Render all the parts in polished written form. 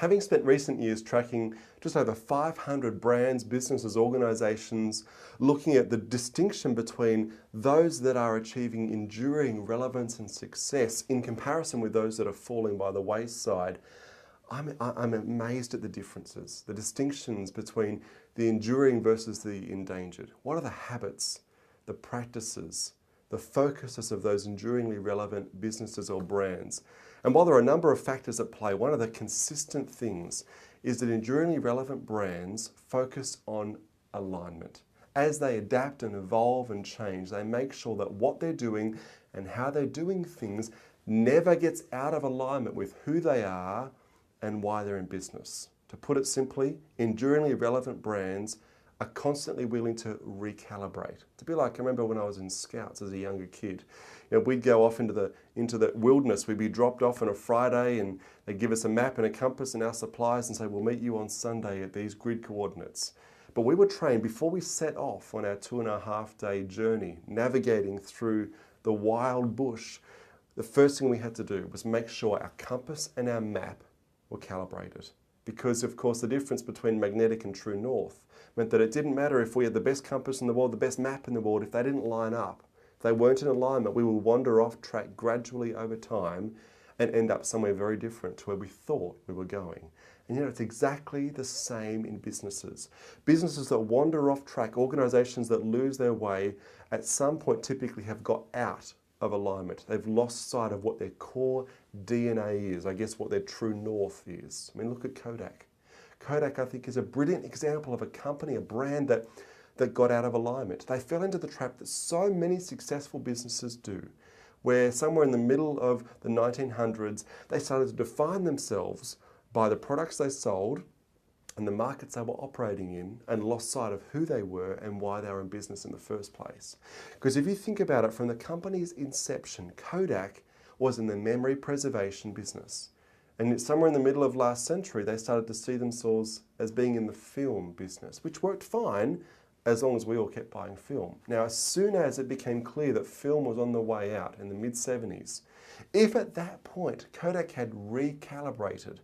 Having spent recent years tracking just over 500 brands, businesses, organisations, looking at the distinction between those that are achieving enduring relevance and success in comparison with those that are falling by the wayside, I'm amazed at the differences, the distinctions between the enduring versus the endangered. What are the habits, the practices, the focuses of those enduringly relevant businesses or brands? And while there are a number of factors at play, one of the consistent things is that enduringly relevant brands focus on alignment. As they adapt and evolve and change, they make sure that what they're doing and how they're doing things never gets out of alignment with who they are and why they're in business. To put it simply, enduringly relevant brands are constantly willing to recalibrate. To be like, I remember when I was in Scouts as a younger kid, we'd go off into the wilderness. We'd be dropped off on a Friday and they'd give us a map and a compass and our supplies and say, we'll meet you on Sunday at these grid coordinates. But we were trained before we set off on our 2.5-day journey, navigating through the wild bush. The first thing we had to do was make sure our compass and our map were calibrated. Because of course the difference between magnetic and true north meant that it didn't matter if we had the best compass in the world, the best map in the world, if they didn't line up. If they weren't in alignment, we would wander off track gradually over time and end up somewhere very different to where we thought we were going. And it's exactly the same in businesses. Businesses that wander off track, organisations that lose their way, at some point typically have got out of alignment. They've lost sight of what their core DNA is, I guess what their true north is. I mean, look at Kodak. Kodak, I think, is a brilliant example of a company, a brand that got out of alignment. They fell into the trap that so many successful businesses do, where somewhere in the middle of the 1900s, they started to define themselves by the products they sold and the markets they were operating in, and lost sight of who they were and why they were in business in the first place. Because if you think about it, from the company's inception, Kodak was in the memory preservation business. And somewhere in the middle of last century, they started to see themselves as being in the film business, which worked fine as long as we all kept buying film. Now, as soon as it became clear that film was on the way out in the mid-70s, if at that point Kodak had recalibrated,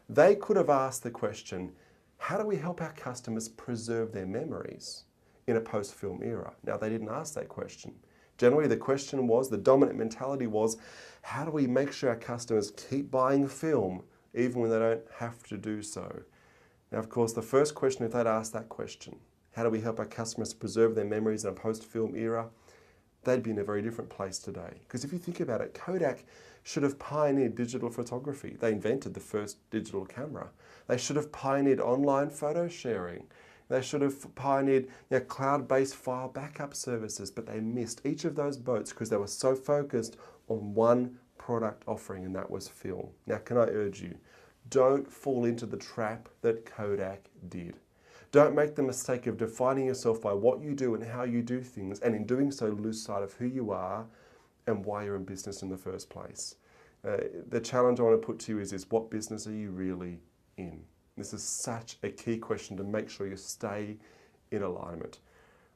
they could have asked the question, how do we help our customers preserve their memories in a post-film era? Now, they didn't ask that question. Generally, the question was, the dominant mentality was, how do we make sure our customers keep buying film even when they don't have to do so? Now, of course, the first question, if they'd asked that question, how do we help our customers preserve their memories in a post-film era? They'd be in a very different place today. Because if you think about it, Kodak should have pioneered digital photography. They invented the first digital camera. They should have pioneered online photo sharing. They should have pioneered cloud-based file backup services, but they missed each of those boats because they were so focused on one product offering, and that was film. Now, can I urge you, don't fall into the trap that Kodak did. Don't make the mistake of defining yourself by what you do and how you do things, and in doing so lose sight of who you are and why you're in business in the first place. The challenge I want to put to you is what business are you really in? This is such a key question to make sure you stay in alignment.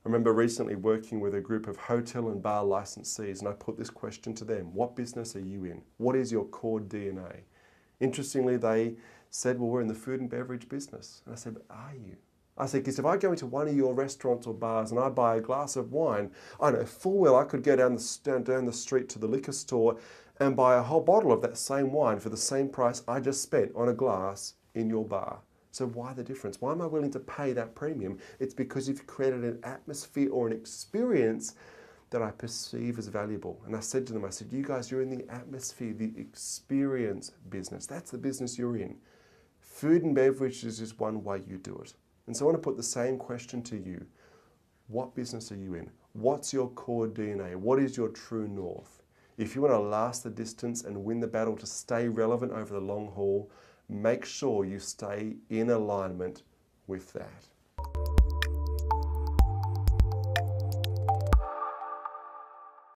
I remember recently working with a group of hotel and bar licensees, and I put this question to them: what business are you in? What is your core DNA? Interestingly, they said, well, we're in the food and beverage business. And I said, but are you? I said, because if I go into one of your restaurants or bars and I buy a glass of wine, I know full well I could go down the street to the liquor store and buy a whole bottle of that same wine for the same price I just spent on a glass in your bar. So why the difference? Why am I willing to pay that premium? It's because you've created an atmosphere or an experience that I perceive as valuable. And I said to them, I said, you guys, you're in the atmosphere, the experience business. That's the business you're in. Food and beverage is just one way you do it. And so I want to put the same question to you. What business are you in? What's your core DNA? What is your true north? If you want to last the distance and win the battle to stay relevant over the long haul, make sure you stay in alignment with that.